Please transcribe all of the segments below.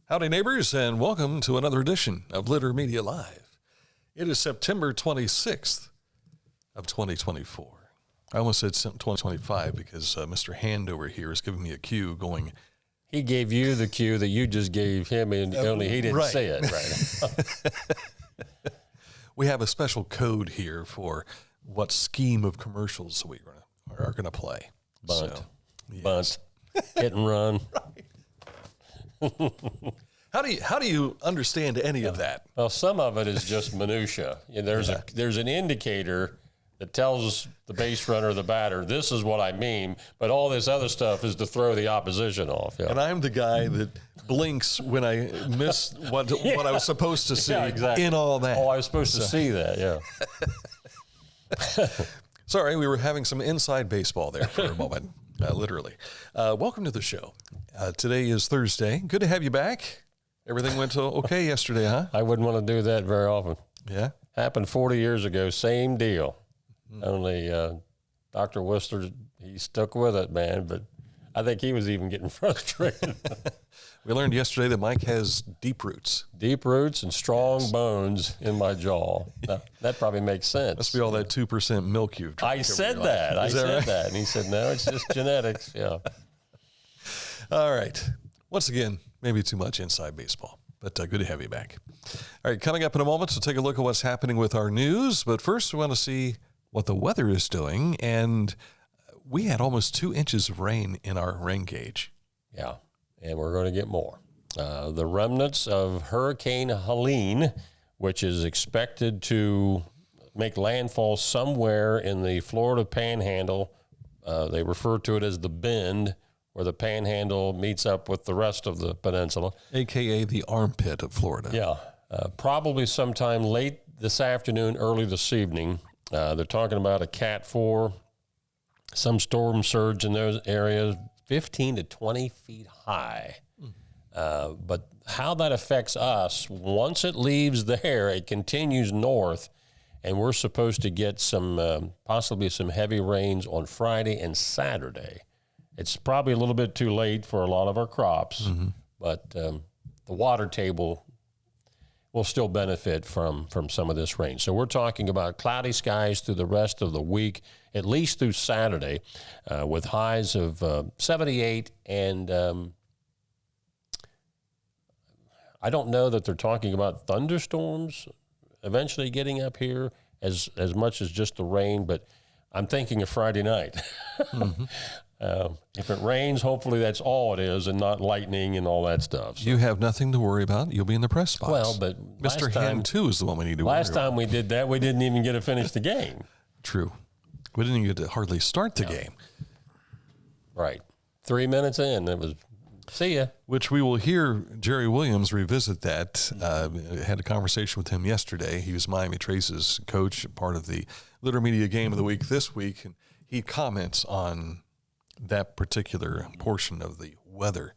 Howdy, neighbors, and welcome to another edition of Litter Media Live. It is September 26th of 2024. I almost said 2025 because Mr. Hand over here is giving me a cue going. He gave you the cue that you just gave him, and only he didn't right. say it right. We have a special code here for what scheme of commercials we are going to play. Bunt. So, yes. Bunt. Hit and run. Right. How do you understand any of that? Well, some of it is just minutia. There's an indicator that tells the base runner or the batter, this is what I mean, but all this other stuff is to throw the opposition off. Yeah. And I'm the guy that blinks when I miss what I was supposed to see in all that. Oh, I was supposed to see that, yeah. Sorry, we were having some inside baseball there for a moment, literally. Welcome to the show. Today is Thursday. Good to have you back. Everything went okay yesterday, huh? I wouldn't want to do that very often. Yeah? Happened 40 years ago, same deal. Only Dr. Worcester, he stuck with it, man, but I think he was even getting frustrated. We learned yesterday that Mike has deep roots. Deep roots and strong bones in my jaw. That probably makes sense. Must be all that 2% milk you've drank. I said that. Right? And he said, no, it's just genetics. Yeah. All right. Once again, maybe too much inside baseball, but good to have you back. All right, coming up in a moment, so take a look at what's happening with our news. But first, we want to see what the weather is doing. And we had almost 2 inches of rain in our rain gauge. Yeah, and we're going to get more. The remnants of Hurricane Helene, which is expected to make landfall somewhere in the Florida Panhandle. They refer to it as the Bend, where the Panhandle meets up with the rest of the peninsula. AKA the armpit of Florida. Yeah, probably sometime late this afternoon, early this evening. They're talking about a Cat 4, some storm surge in those areas, 15 to 20 feet high. But how that affects us, once it leaves there, it continues north, and we're supposed to get some, possibly some heavy rains on Friday and Saturday. It's probably a little bit too late for a lot of our crops, but the water table will still benefit from some of this rain. So we're talking about cloudy skies through the rest of the week, at least through Saturday, with highs of 78. And I don't know that they're talking about thunderstorms eventually getting up here as much as just the rain, but I'm thinking of Friday night. If it rains, hopefully that's all it is and not lightning and all that stuff. So. You have nothing to worry about. You'll be in the press box. Well, but Mr. Hand, too, is the one we need to worry about. Last time we did that, we didn't even get to finish the game. True. We didn't even get to hardly start the game. Right. 3 minutes in, it was, see ya. Which we will hear Jerry Williams revisit that. Had a conversation with him yesterday. He was Miami Trace's coach, part of the Litter Media Game of the Week this week, and he comments on that particular portion of the weather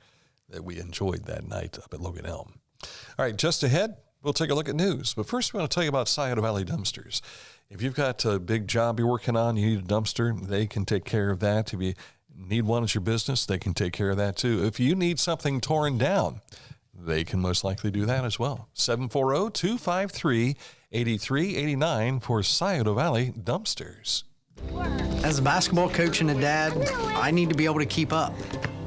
that we enjoyed that night up at Logan Elm. All right, just ahead, we'll take a look at news. But first, we want to tell you about Scioto Valley Dumpsters. If you've got a big job you're working on, you need a dumpster, they can take care of that. If you need one at your business, they can take care of that too. If you need something torn down, they can most likely do that as well. 740-253-8389 for Scioto Valley Dumpsters. As a basketball coach and a dad, I need to be able to keep up.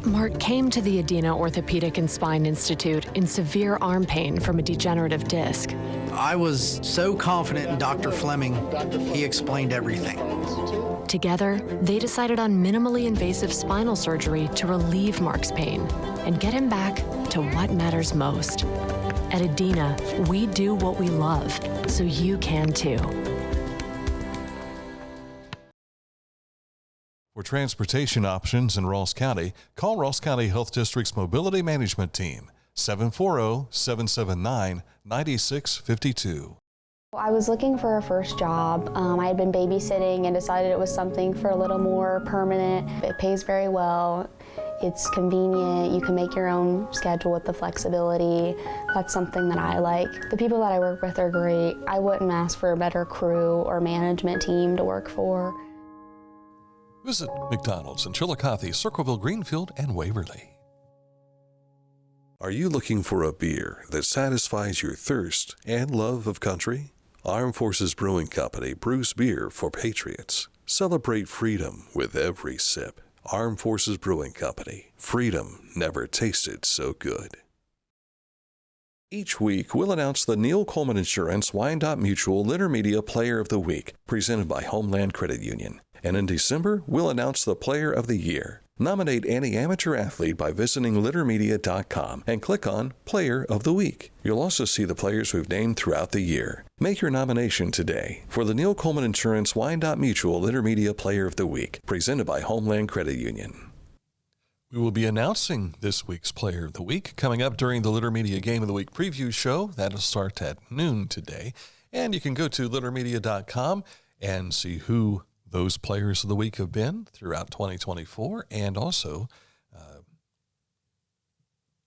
Mark came to the Adina Orthopedic and Spine Institute in severe arm pain from a degenerative disc. I was so confident in Dr. Fleming, he explained everything. Together, they decided on minimally invasive spinal surgery to relieve Mark's pain and get him back to what matters most. At Adina, we do what we love, so you can too. For transportation options in Ross County, call Ross County Health District's Mobility Management Team, 740-779-9652. I was looking for a first job. I had been babysitting and decided it was something for a little more permanent. It pays very well. It's convenient. You can make your own schedule with the flexibility. That's something that I like. The people that I work with are great. I wouldn't ask for a better crew or management team to work for. Visit McDonald's in Chillicothe, Circleville, Greenfield, and Waverly. Are you looking for a beer that satisfies your thirst and love of country? Armed Forces Brewing Company brews beer for patriots. Celebrate freedom with every sip. Armed Forces Brewing Company. Freedom never tasted so good. Each week, we'll announce the Neil Coleman Insurance Wyandotte Mutual Intermedia Player of the Week, presented by Homeland Credit Union. And in December, we'll announce the Player of the Year. Nominate any amateur athlete by visiting littermedia.com and click on Player of the Week. You'll also see the players we've named throughout the year. Make your nomination today for the Neil Coleman Insurance Wyandotte Mutual Intermedia Player of the Week, presented by Homeland Credit Union. We will be announcing this week's Player of the Week coming up during the Litter Media Game of the Week preview show. That'll start at noon today. And you can go to littermedia.com and see who those players of the week have been throughout 2024. And also,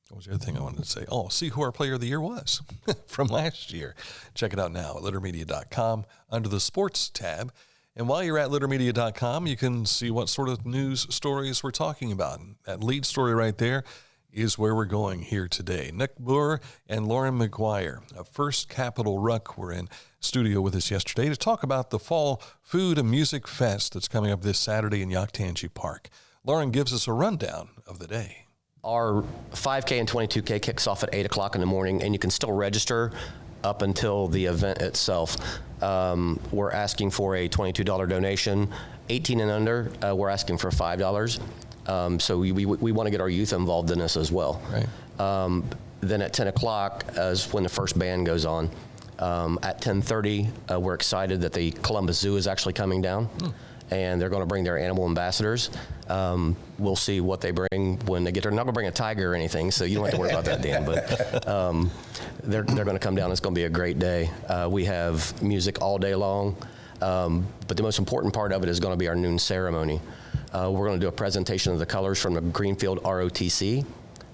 what was the other thing I wanted to say? Oh, see who our Player of the Year was from last year. Check it out now at littermedia.com under the Sports tab. And while you're at littermedia.com, you can see what sort of news stories we're talking about. And that lead story right there is where we're going here today. Nick Boer and Lauren McGuire of First Capital Ruck were in studio with us yesterday to talk about the Fall Food and Music Fest that's coming up this Saturday in Yaktangi Park. Lauren gives us a rundown of the day. Our 5K and 22K kicks off at 8 o'clock in the morning, and you can still register up until the event itself. We're asking for a $22 donation. 18 and under, we're asking for $5. So we want to get our youth involved in this as well. Right. Then at 10 o'clock is when the first band goes on. At 10:30, we're excited that the Columbus Zoo is actually coming down, and they're going to bring their animal ambassadors. We'll see what they bring when they get there. They're not going to bring a tiger or anything, so you don't have to worry about that, Dan. But they're going to come down. It's going to be a great day. We have music all day long, but the most important part of it is going to be our noon ceremony. We're going to do a presentation of the colors from the Greenfield ROTC.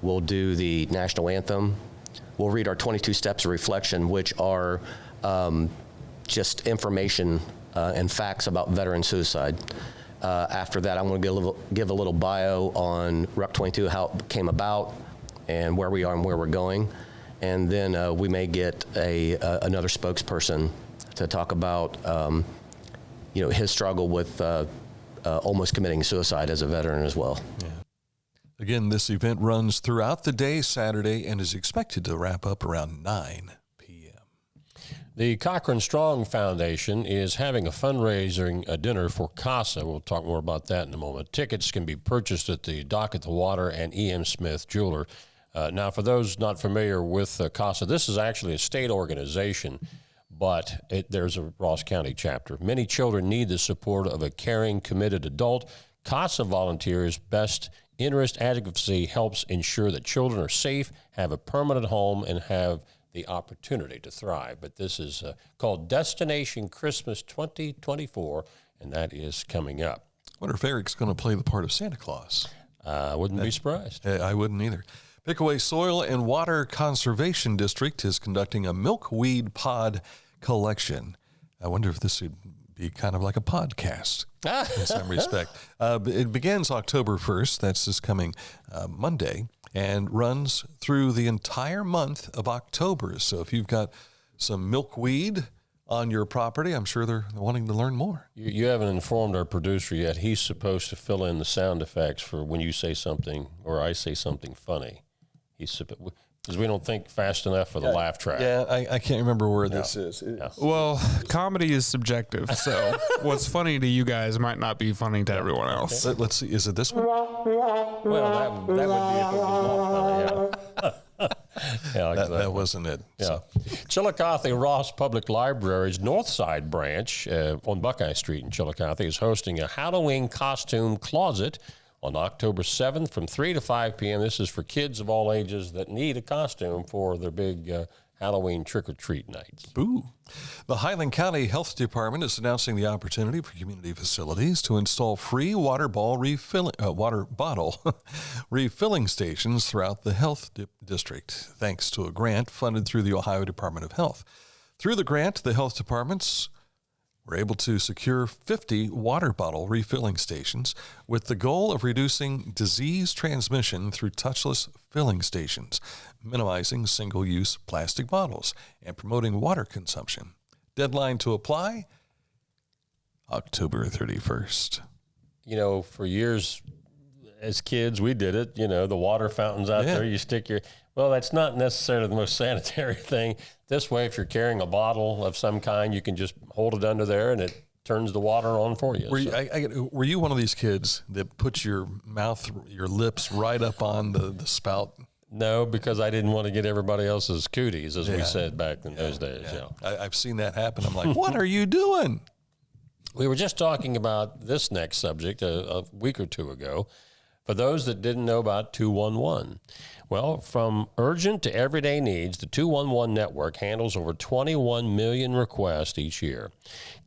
We'll do the national anthem. We'll read our 22 steps of reflection, which are just information and facts about veteran suicide. After that, I'm going to give a little bio on RUC 22, how it came about, and where we are and where we're going. And then we may get another spokesperson to talk about his struggle with almost committing suicide as a veteran as well. Yeah. Again, this event runs throughout the day Saturday and is expected to wrap up around 9 p.m. The Kocheran Strong Foundation is having a fundraising dinner for CASA. We'll talk more about that in a moment. Tickets can be purchased at the Dock at the Water and E.M. Smith Jeweler. Now, for those not familiar with CASA, this is actually a state organization, but there's a Ross County chapter. Many children need the support of a caring, committed adult. CASA volunteers' best interest advocacy helps ensure that children are safe, have a permanent home, and have the opportunity to thrive. But this is called Destination Christmas 2024, and that is coming up. I wonder if Eric's going to play the part of Santa Claus. Wouldn't be surprised. I wouldn't either. Pickaway Soil and Water Conservation District is conducting a milkweed pod collection. I wonder if this would be kind of like a podcast in some respect. It begins October 1st. That's this coming Monday, and runs through the entire month of October. So if you've got some milkweed on your property, I'm sure they're wanting to learn more. You haven't informed our producer yet. He's supposed to fill in the sound effects for when you say something or I say something funny. Because we don't think fast enough for the laugh track. Yeah, I can't remember where this is. Well, comedy is subjective, so what's funny to you guys might not be funny to everyone else. Let's see. Is it this one? Well, that would be if it was more funny, yeah. Exactly. That wasn't it. Yeah. So. Chillicothe Ross Public Library's North Side branch on Buckeye Street in Chillicothe is hosting a Halloween costume closet on October 7th from 3 to 5 p.m. This is for kids of all ages that need a costume for their big Halloween trick-or-treat nights. Ooh. The Highland County Health Department is announcing the opportunity for community facilities to install free water bottle refilling stations throughout the health district, thanks to a grant funded through the Ohio Department of Health. Through the grant, the health departments were able to secure 50 water bottle refilling stations with the goal of reducing disease transmission through touchless filling stations, minimizing single-use plastic bottles, and promoting water consumption. Deadline to apply, October 31st. You know, for years as kids, we did it. You know, the water fountains out there, you stick your... Well, that's not necessarily the most sanitary thing. This way, if you're carrying a bottle of some kind, you can just hold it under there and it turns the water on for you. Were you one of these kids that puts your lips right up on the spout? No, because I didn't want to get everybody else's cooties, as we said back in those days. Yeah. I've seen that happen. I'm like, what are you doing? We were just talking about this next subject a week or two ago. For those that didn't know about 211, well, from urgent to everyday needs, the 211 network handles over 21 million requests each year.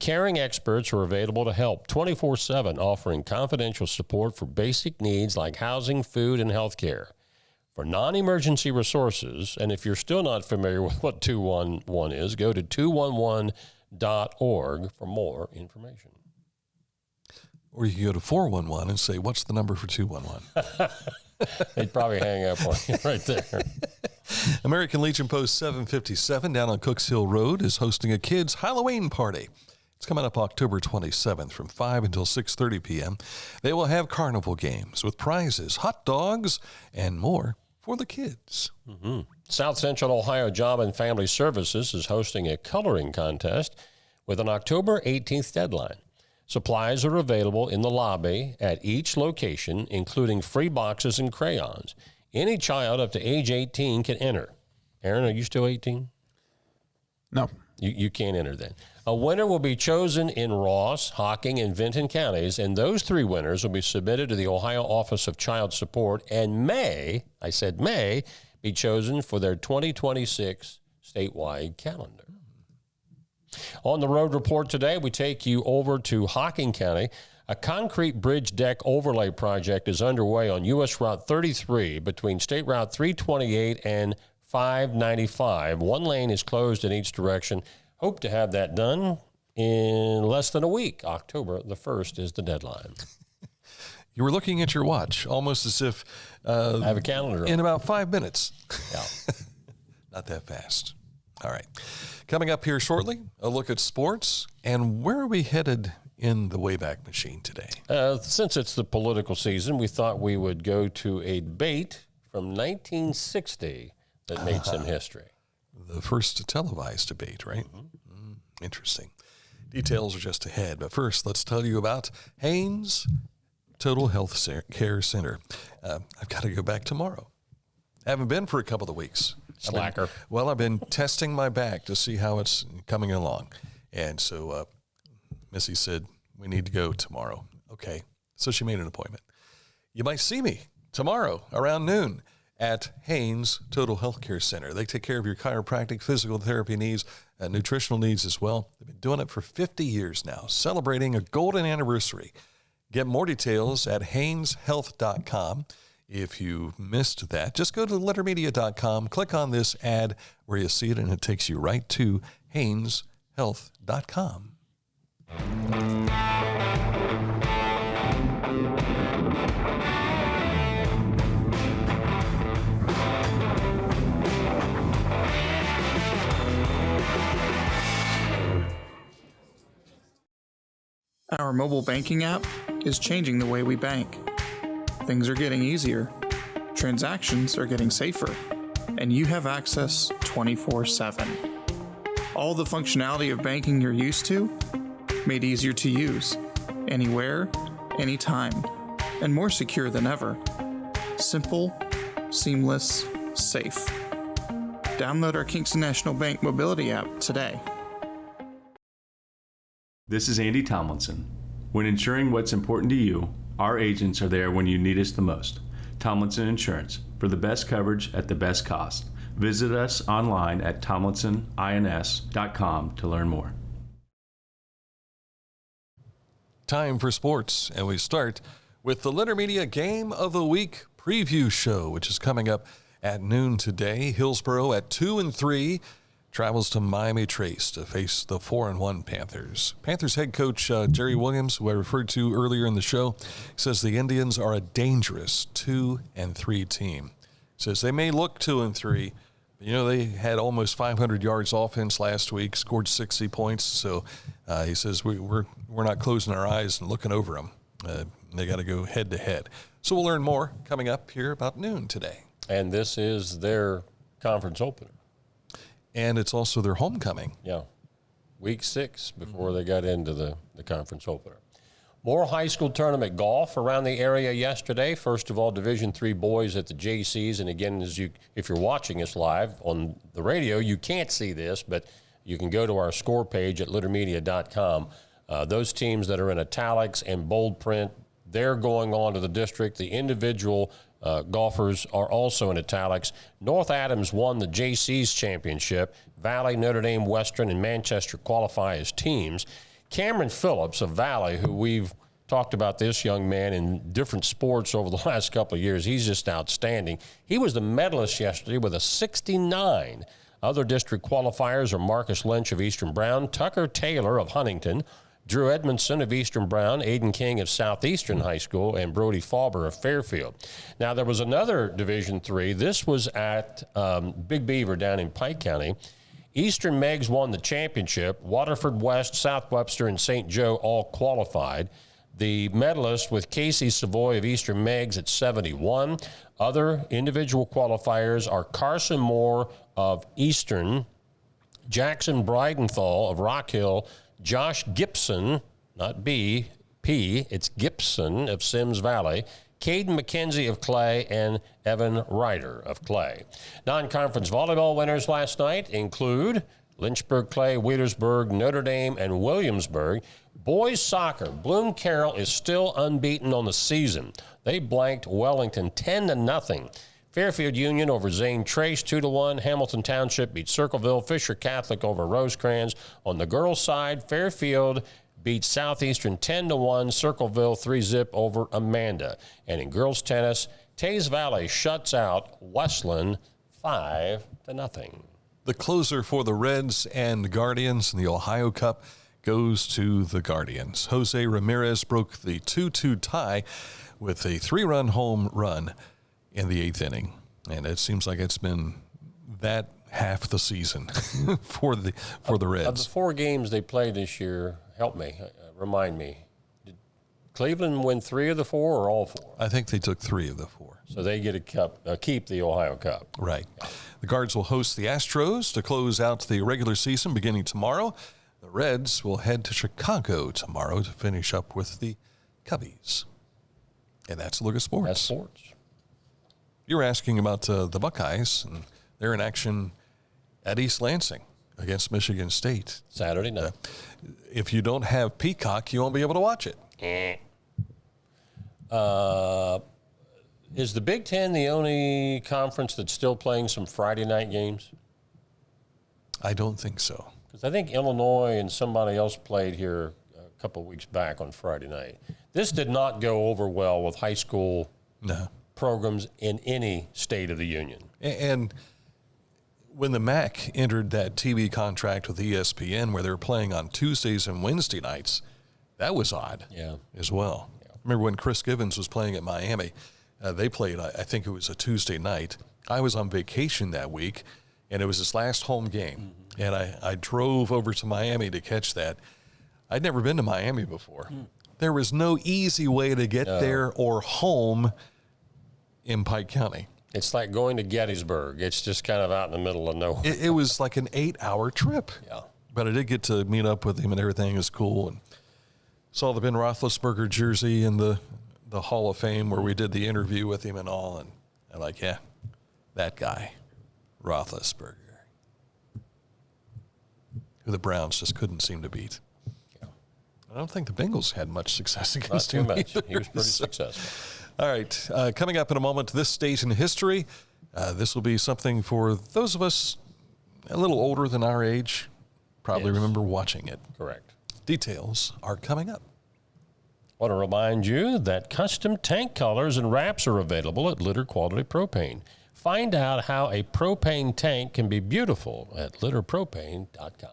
Caring experts are available to help 24/7, offering confidential support for basic needs like housing, food, and health care. For non-emergency resources, and if you're still not familiar with what 211 is, go to 211.org for more information. Or you can go to 411 and say, what's the number for 211? They'd probably hang up on you right there. American Legion Post 757 down on Cooks Hill Road is hosting a kids' Halloween party. It's coming up October 27th from 5 until 6:30 p.m. They will have carnival games with prizes, hot dogs, and more for the kids. Mm-hmm. South Central Ohio Job and Family Services is hosting a coloring contest with an October 18th deadline. Supplies are available in the lobby at each location, including free boxes and crayons. Any child up to age 18 can enter. Aaron, are you still 18? No. You can't enter then. A winner will be chosen in Ross, Hocking, and Vinton counties, and those 3 winners will be submitted to the Ohio Office of Child Support and may be chosen for their 2026 statewide calendar. On the road report today, we take you over to Hocking County. A concrete bridge deck overlay project is underway on U.S. Route 33 between State Route 328 and 595. One lane is closed in each direction. Hope to have that done in less than a week. October the 1st is the deadline. You were looking at your watch, almost as if... I have a calendar. In about 5 minutes. Yeah. Not that fast. All right. Coming up here shortly, a look at sports. And where are we headed in the Wayback Machine today? Since it's the political season, we thought we would go to a debate from 1960 that made some history. The first televised debate, right? Mm-hmm. Interesting. Details are just ahead. But first, let's tell you about Haynes Total Health Care Center. I've got to go back tomorrow. I haven't been for a couple of weeks. Slacker. I've been testing my back to see how it's coming along. And so Missy said, we need to go tomorrow. Okay. So she made an appointment. You might see me tomorrow around noon at Haynes Total Health Care Center. They take care of your chiropractic, physical therapy needs, nutritional needs as well. They've been doing it for 50 years now, celebrating a golden anniversary. Get more details at HaynesHealth.com. If you missed that, just go to lettermedia.com, click on this ad where you see it, and it takes you right to HaynesHealth.com. Our mobile banking app is changing the way we bank. Things are getting easier, transactions are getting safer, and you have access 24/7. All the functionality of banking you're used to, made easier to use, anywhere, anytime, and more secure than ever. Simple, seamless, safe. Download our Kingston National Bank mobility app today. This is Andy Tomlinson. When ensuring what's important to you, our agents are there when you need us the most. Tomlinson Insurance, for the best coverage at the best cost. Visit us online at tomlinsonins.com to learn more. Time for sports, and we start with the Letter Media Game of the Week preview show, which is coming up at noon today. Hillsboro at 2-3, travels to Miami Trace to face the 4-1 Panthers. Panthers head coach Jerry Williams, who I referred to earlier in the show, says the Indians are a dangerous 2-3 team. Says they may look 2-3, but they had almost 500 yards offense last week, scored 60 points. So he says we're not closing our eyes and looking over them. They got to go head to head. So we'll learn more coming up here about noon today. And this is their conference opener. And it's also their homecoming. Yeah. Week 6 before they got into the conference opener. More high school tournament golf around the area yesterday. First of all, Division III boys at the JCs. And again, if you're watching us live on the radio, you can't see this, but you can go to our score page at littermedia.com. Those teams that are in italics and bold print, they're going on to the district. The individual golfers are also in italics. North Adams won the JC's championship. Valley, Notre Dame, Western, and Manchester qualify as teams. Cameron Phillips of Valley, who we've talked about this young man in different sports over the last couple of years, he's just outstanding. He was the medalist yesterday with a 69. Other district qualifiers are Marcus Lynch of Eastern Brown, Tucker Taylor of Huntington, Drew Edmondson of Eastern Brown, Aiden King of Southeastern High School, and Brody Fauber of Fairfield. Now, there was another Division III. This was at Big Beaver down in Pike County. Eastern Megs won the championship. Waterford West, South Webster, and St. Joe all qualified. The medalist with Casey Savoy of Eastern Megs at 71. Other individual qualifiers are Carson Moore of Eastern, Jackson Breidenthal of Rock Hill, Josh Gibson, not B, P, it's Gibson of Sims Valley, Caden McKenzie of Clay, and Evan Ryder of Clay. Non-conference volleyball winners last night include Lynchburg, Clay, Wheelersburg, Notre Dame, and Williamsburg. Boys soccer, Bloom Carroll is still unbeaten on the season. They blanked Wellington 10-0. Fairfield Union over Zane Trace 2-1. Hamilton Township beat Circleville. Fisher Catholic over Rosecrans. On the girls' side, Fairfield beat Southeastern 10-1. Circleville 3-0 over Amanda. And in girls' tennis, Taze Valley shuts out Westland 5-0. The closer for the Reds and Guardians in the Ohio Cup goes to the Guardians. Jose Ramirez broke the 2-2 tie with a 3-run home run in the 8th inning. And it seems like it's been that half the season for the Reds. Of the 4 games they played this year, help me, remind me, did Cleveland win 3 of the 4 or all 4? I think they took 3 of the 4. So they get keep the Ohio Cup. Right. The Guards will host the Astros to close out the regular season beginning tomorrow. The Reds will head to Chicago tomorrow to finish up with the Cubbies. And that's a look at sports. That's sports. You were asking about the Buckeyes, and they're in action at East Lansing against Michigan State. Saturday night. If you don't have Peacock, you won't be able to watch it. Is the Big Ten the only conference that's still playing some Friday night games? I don't think so. Because I think Illinois and somebody else played here a couple of weeks back on Friday night. This did not go over well with high school programs in any state of the union. And when the MAC entered that TV contract with ESPN where they were playing on Tuesdays and Wednesday nights, that was odd as well. Yeah. Remember when Chris Givens was playing at Miami, they played, I think it was a Tuesday night. I was on vacation that week, and it was his last home game. Mm-hmm. And I drove over to Miami to catch that. I'd never been to Miami before. There was no easy way to get there or home in Pike County. It's like going to Gettysburg. It's just kind of out in the middle of nowhere. It was like an 8-hour trip. Yeah. But I did get to meet up with him, and everything was cool. And saw the Ben Roethlisberger jersey in the Hall of Fame where we did the interview with him and all. And I'm like, yeah, that guy, Roethlisberger, who the Browns just couldn't seem to beat. Yeah. I don't think the Bengals had much success against him. Not too much. He was pretty successful. All right, coming up in a moment, this state in history. This will be something for those of us a little older than our age, probably remember watching it. Correct. Details are coming up. I want to remind you that custom tank colors and wraps are available at Litter Quality Propane. Find out how a propane tank can be beautiful at litterpropane.com.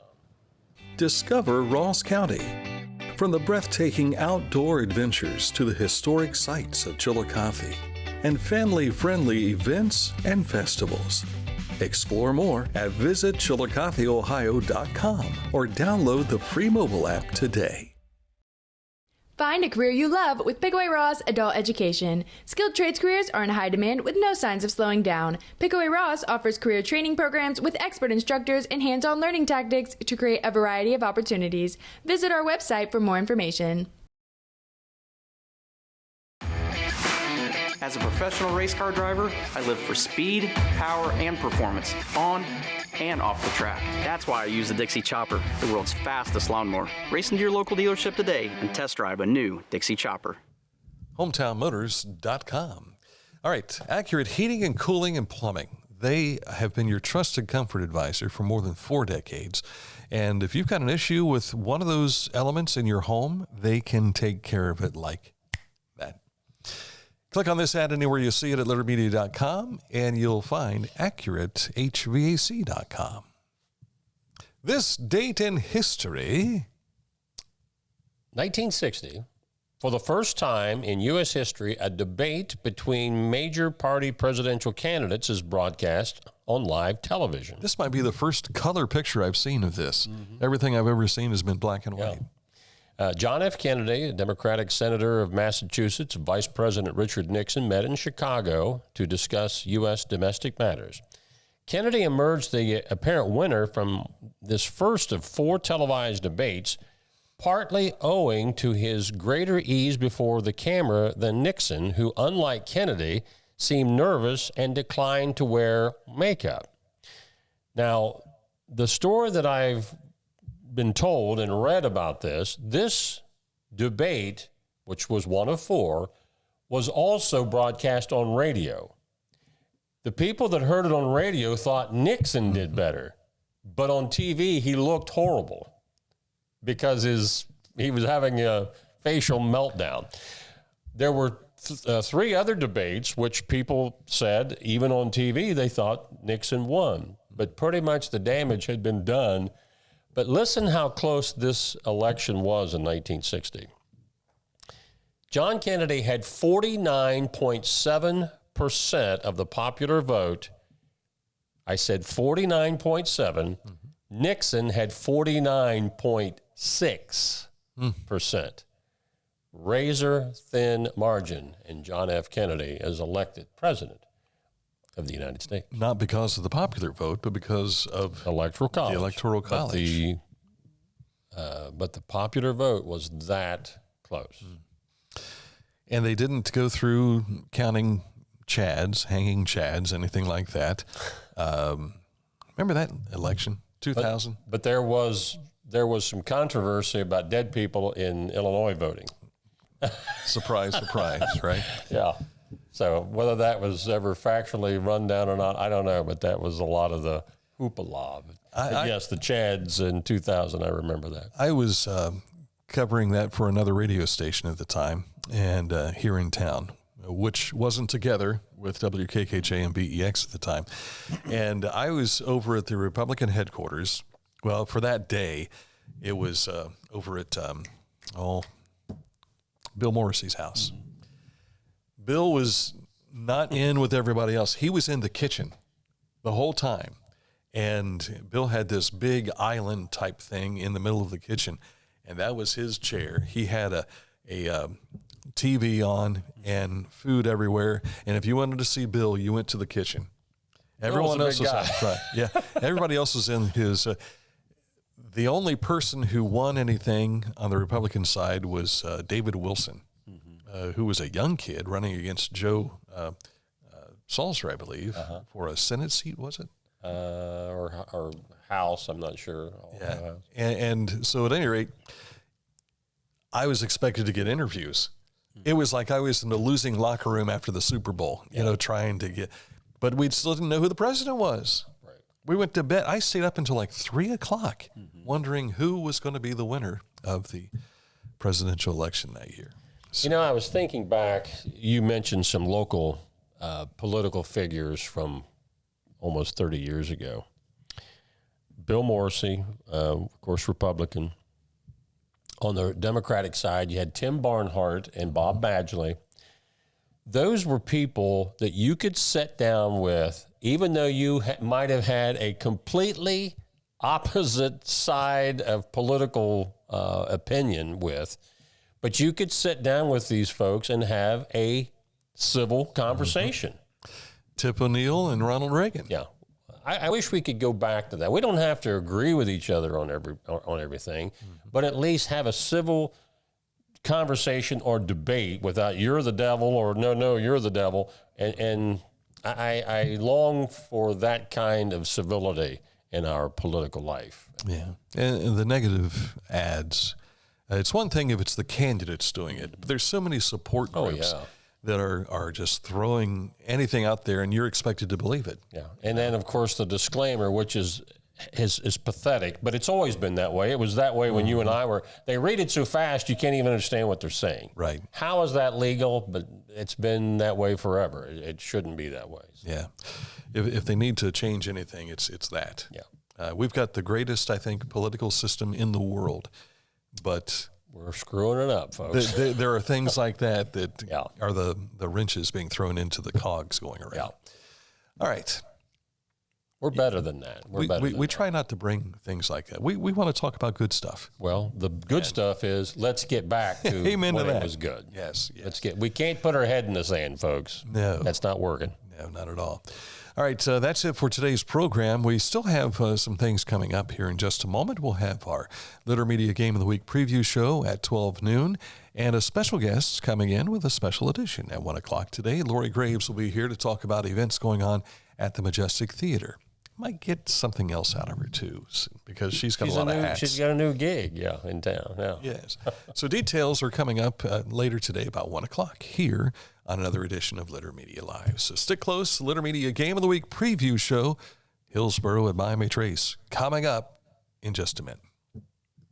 Discover Ross County. From the breathtaking outdoor adventures to the historic sights of Chillicothe and family-friendly events and festivals. Explore more at visitchillicotheohio.com or download the free mobile app today. Find a career you love with Pickaway Ross Adult Education. Skilled trades careers are in high demand with no signs of slowing down. Pickaway Ross offers career training programs with expert instructors and hands-on learning tactics to create a variety of opportunities. Visit our website for more information. As a professional race car driver, I live for speed, power, and performance on and off the track. That's why I use the Dixie Chopper, the world's fastest lawnmower. Race into your local dealership today and test drive a new Dixie Chopper. HometownMotors.com. All right, Accurate Heating and Cooling and Plumbing. They have been your trusted comfort advisor for more than 4 decades. And if you've got an issue with one of those elements in your home, they can take care of it like that. Click on this ad anywhere you see it at littermedia.com, and you'll find AccurateHVAC.com. This date in history. 1960, for the first time in U.S. history, a debate between major party presidential candidates is broadcast on live television. This might be the first color picture I've seen of this. Everything I've ever seen has been black and white. John F. Kennedy, a Democratic senator of Massachusetts, Vice President Richard Nixon met in Chicago to discuss U.S. domestic matters. Kennedy emerged the apparent winner from this first of 4 televised debates, partly owing to his greater ease before the camera than Nixon, who, unlike Kennedy, seemed nervous and declined to wear makeup. Now, the story that I've been told and read about this debate, which was one of 4, was also broadcast on radio. The people that heard it on radio thought Nixon did better, but on TV he looked horrible because he was having a facial meltdown. There were 3 other debates which people said, even on TV, they thought Nixon won, but pretty much the damage had been done. But listen how close this election was in 1960. John Kennedy had 49.7% of the popular vote. I said 49.7. Nixon had 49.6%. Razor thin margin, and John F. Kennedy is elected president of the United States. Not because of the popular vote, but because of the Electoral College. But the popular vote was that close. And they didn't go through counting chads, hanging chads, anything like that. Remember that election, 2000? But there was some controversy about dead people in Illinois voting. Surprise, surprise, right? Yeah. So whether that was ever factually run down or not, I don't know, but that was a lot of the hoopla. Yes, the Chads in 2000, I remember that. I was covering that for another radio station at the time, and here in town, which wasn't together with WKKJ and BEX at the time. And I was over at the Republican headquarters. Well, for that day, it was over at Bill Morrissey's house. Bill was not in with everybody else. He was in the kitchen the whole time. And Bill had this big island type thing in the middle of the kitchen, and that was his chair. He had a TV on and food everywhere. And if you wanted to see Bill, you went to the kitchen. Everyone else was outside. Yeah, everybody else was in his. The only person who won anything on the Republican side was David Wilson, who was a young kid running against Joe Salzer, I believe, for a Senate seat, was it? Or House, I'm not sure. Yeah. And so at any rate, I was expected to get interviews. It was like I was in the losing locker room after the Super Bowl, trying to get, but we still didn't know who the president was. Right. We went to bed. I stayed up until like 3:00, wondering who was going to be the winner of the presidential election that year. So, I was thinking back, you mentioned some local political figures from almost 30 years ago. Bill Morrissey, of course, Republican. On the Democratic side, you had Tim Barnhart and Bob Badgley. Those were people that you could sit down with, even though you might have had a completely opposite side of political opinion with, but you could sit down with these folks and have a civil conversation. Tip O'Neill and Ronald Reagan. Yeah. I wish we could go back to that. We don't have to agree with each other on everything, but at least have a civil conversation or debate without you're the devil or no, you're the devil. And I long for that kind of civility in our political life. Yeah. And the negative ads, it's one thing if it's the candidates doing it, but there's so many support groups that are just throwing anything out there and you're expected to believe it. Yeah. And then, of course, the disclaimer, which is pathetic, but it's always been that way. It was that way when you and I were, they read it so fast you can't even understand what they're saying. Right. How is that legal? But it's been that way forever. It shouldn't be that way. So. Yeah. If they need to change anything, it's that. Yeah. We've got the greatest, I think, political system in the world, but we're screwing it up, folks. There are things like that are the wrenches being thrown into the cogs going around. Yeah. All right. We're better than that. We try not to bring things like that. We want to talk about good stuff. Well, the good stuff is let's get back to Amen when to that. It was good. Yes. We can't put our head in the sand, folks. No. That's not working. No, not at all. All right, that's it for today's program. We still have some things coming up here in just a moment. We'll have our Litter Media Game of the Week preview show at 12 noon and a special guest coming in with a special edition at 1 o'clock today. Lori Graves will be here to talk about events going on at the Majestic Theater. Might get something else out of her, too, because she's got a lot of hats. She's got a new gig, in town. Yeah. Yes. So details are coming up later today about 1 o'clock here on another edition of Litter Media Live. So stick close to Litter Media Game of the Week preview show, Hillsborough at Miami Trace, coming up in just a minute.